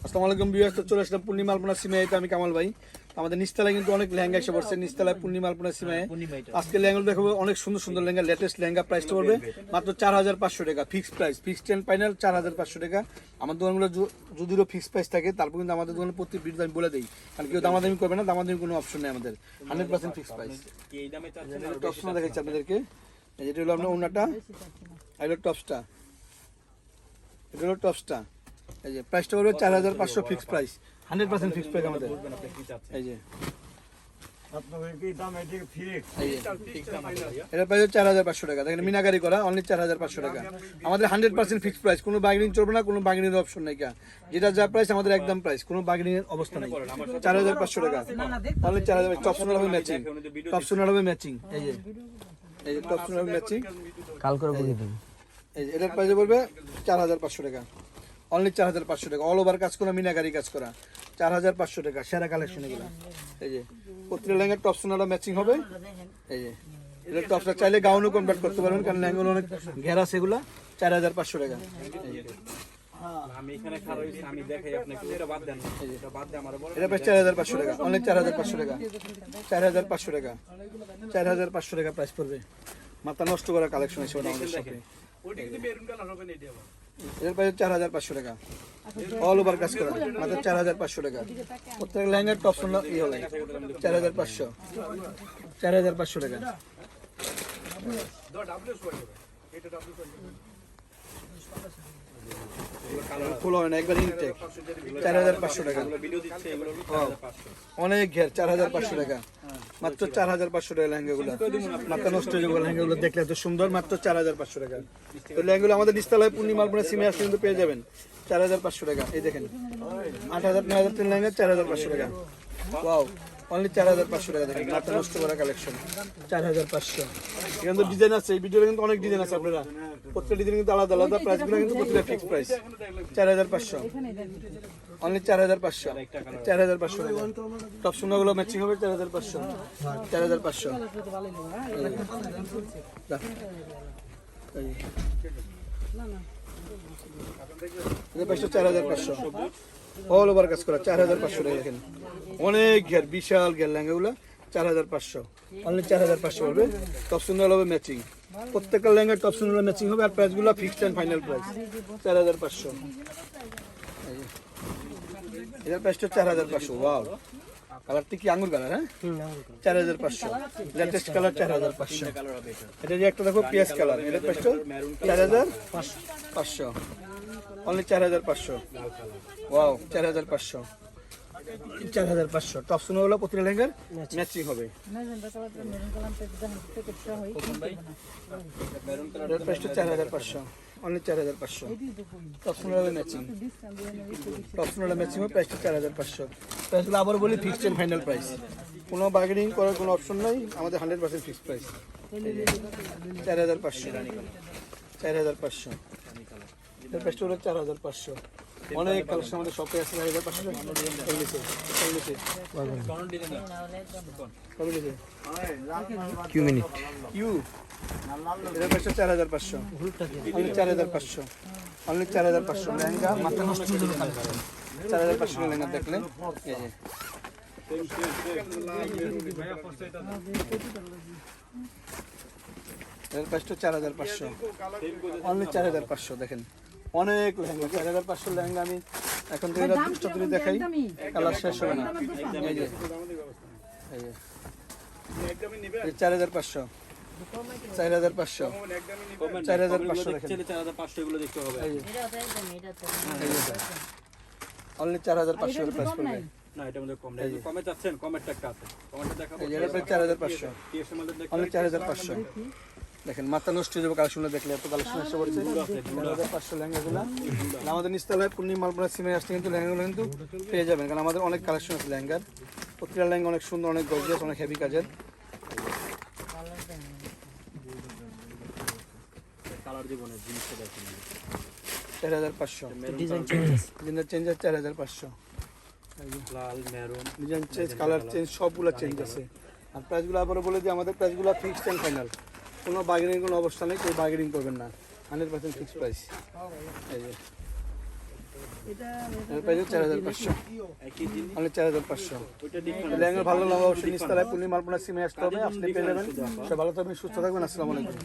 আসসালামু আলাইকুম ভিউয়ার্স, তো চলে আসলাম পূর্ণিমা আলপনা সিমাইতে। আমি কামাল ভাই। আমাদের নিচতলায় কিন্তু অনেক লেহেঙ্গা এসে পড়ছে। নিচতলায় পূর্ণিমা আলপনা সিমাই। আজকে লেহেঙ্গা দেখাবো, অনেক সুন্দর সুন্দর লেহেঙ্গা, লেটেস্ট লেহেঙ্গা। প্রাইসটা পড়বে মাত্র 4500 টাকা, fixed price, fixed and final 4500 টাকা। আমার দোকানগুলো যদিও ফিক্সড প্রাইস থাকে, তারপর কিন্তু আমাদের দোকানে প্রতি ভিডিও আমি বলে দিই, কারণ কেউ দামাদামি করবে না, দামাদামি কোনো অপশন নেই আমাদের, 100% ফিক্সড প্রাইস। টপসটা দেখাচ্ছি আপনাদেরকে। যেটা হলো আপনার ওনাটা, আর হলো টপসটা, এটা হলো টপসটা। এই যে প্রাইসটা পড়বে 4500 ফিক্সড প্রাইস, 100% ফিক্সড প্রাইস আমাদের। এই যে এটা প্রাইস 4500 টাকা। দেখেন মিনাকারি করা, অনলি 4500 টাকা আমাদের, 100% ফিক্সড প্রাইস। কোনো বার্গেনিং চলবে না, কোনো বার্গেনিং অপশন নাই। যেটা যা প্রাইস আমাদের একদম প্রাইস, কোনো বার্গেনিং এর অবস্থা নাই। 4500 টাকা অনলি 4000। টপসোনাল হবে ম্যাচিং, টপসোনাল হবে ম্যাচিং। এই যে টপসোনাল হবে ম্যাচিং, কাল করে বুঝিয়ে দিন। এই যে এটার প্রাইস পড়বে 4500 টাকা, অনলি 4500 টাকা। অল ওভার কাজ করা, মিনাকারি কাজ করা, 4500 টাকা। সেরা কালেকশন এগুলো। এই যে প্রতিটা লেহেঙ্গার টপসোনাটা ম্যাচিং হবে। এই যে এটা টপসটা চাইলে গাউনও কনভার্ট করতে পারবেন, কারণ লেহেঙ্গাগুলো অনেক ঘেরা সেগুলা। 4500 টাকা। এটা প্রাইস 4500 টাকা, অনলি 4500 টাকা, 4500 টাকা, 4500 টাকা প্রাইস পড়বে। মাথা নষ্ট করা কালেকশন এসে আমাদের সাথে। এর প্রাইস 4500 টাকা, অল ওভার কাজ করা, মাত্র 4500 টাকা। প্রত্যেক লেহেঙ্গার টপ শুনলো ই হবে 4500, 4500 টাকা। ফুল হয় না, একবার ইনটেক, 4500 টাকা। অনেক ঘের, 4500 টাকা, মাত্র 4500 টাকা লেহেঙ্গাগুলো। মাথা নষ্ট হয়ে যাবে লেহেঙ্গাগুলো দেখলে, এত সুন্দর, মাত্র 4500 টাকা। তো লেহেঙ্গাগুলো আমাদের নিচতলায় পূর্ণিমা আলপনা সিমে আসলে কিন্তু পেয়ে যাবেন 4500 টাকা। এই দেখেন 8000 9000 লেহেঙ্গা 4500 টাকা। ওয়াও, অনলি 4500 টাকা। দেখেন মাথা নষ্ট করা কালেকশন, 4500। এখানে তো ডিজাইন আছে, এই ভিডিওতে কিন্তু অনেক ডিজাইন আছে। আপনারা প্রত্যেকটা ডিজাইন কিন্তু আলাদা আলাদা, প্রাইসগুলো কিন্তু প্রত্যেকটা ফিক্সড প্রাইস, 4500, অনলি 4500, 4500 টাকা। টপ সোনাগুলো ম্যাচিং হবে 4500, 4500। এটা 4500, অল ওভার কাজ করা, 4500 টাকা। দেখেন অনেক ঘের, বিশাল ঘের লেহেঙ্গাগুলো, 4500, অনলি 4500 হবে। টপ সুন্দর হবে ম্যাচিং, প্রত্যেকটা লেহেঙ্গা টপ সুন্দর ম্যাচিং হবে। আর প্রাইসগুলো ফিক্সড এন্ড ফাইনাল প্রাইস 4500। এটার প্রাইসটা 4500। ওয়াও, কালারটা কি আঙ্গুর কালার? হ্যাঁ, 4500, লেটেস্ট কালার 4500। এটা যে একটা দেখো পিএস কালার, এটার প্রাইসটা 4500, অনলি 4500। ওয়াও, 4500, 4500। টপ সুনো হলো প্রতিটা লেহেঙ্গার ম্যাচিং হবে। এটার প্রাইসটা 4500, অনলি 4500। টপ সুনো হবে ম্যাচিং, টপ সুনো ম্যাচিং হবে, প্রাইসটা 4500। প্রাইসগুলো আবার বলি ফিক্সড এন্ড ফাইনাল প্রাইস, কোনো বার্গেনিং করার কোনো অপশন নাই আমাদের, 100% ফিক্সড প্রাইস। 4500, 4500। এটার প্রাইসটা হলো 4500। অনেক কালেকশন আমাদের শপে আছে, 4500। কিউ মিনিট ইউ, এটার প্রাইসটা 4500, অনলি 4500, অনলি 4500। লেহেঙ্গা মাথা নষ্ট হয়ে যাবে কালেকশন, 4500 লেহেঙ্গা দেখলে। এই যে এটার প্রাইসটা 4500, অনলি 4500। দেখেন অনেক লেহেঙ্গা, 4500 লেহেঙ্গা। আমি এখন থেকে চতুর্থ দেখাই, কালার শেষ হবে না। এই যে 4500, 4500, 4500 দেখেন, অনলি 4500 এর প্রাইস পড়বে। না, এটা মধ্যে কম নাই, কমে যাচ্ছেন, কমেরটা একটা আছে, কমেরটা দেখাবো। এই যে এটা 4500, অনলি 4500। দেখেন মাথা নষ্ট হয়ে যাবে কালেকশন দেখলে, এত কালেকশন এসে পড়ছে। 4500 লেহেঙ্গাগুলো আমাদের নিচতলায় পূর্ণিমা আলপনা সিমে আসতে কিন্তু লেহেঙ্গাগুলো কিন্তু পেয়ে যাবেন, কারণ আমাদের অনেক কালেকশন আছে লেহেঙ্গার। প্রতিটা লেহেঙ্গা অনেক সুন্দর, অনেক গর্জিয়াস, অনেক হেভি কাজের। কালার জীবনের জিনিসটা দেখেন, 4500। ডিজাইন চেঞ্জ আছে, 4500। লাল, মেরুন, ডিজাইন চেঞ্জ, কালার চেঞ্জ, সবগুলো চেঞ্জ আছে। আর প্রাইসগুলো আবারও বলে দিই, আমাদের প্রাইসগুলো ফিক্সড এন্ড ফাইনাল, কোনো বার্গেনিং কোনো অবস্থা নেই, কেউ বার্গেনিং করবেন না, 100% ফিক্সড প্রাইস। এই যে এর প্রাইস 4500 মানে 4500 লেহেঙ্গা ভালো লাগলে অবশ্যই নিচতলায় পূর্ণিমা আলপনা সিমে আসতে হবে, আসলে পেয়ে যাবেন। সবাই ভালো থাকবেন, সুস্থ থাকবেন, আসসালামু আলাইকুম।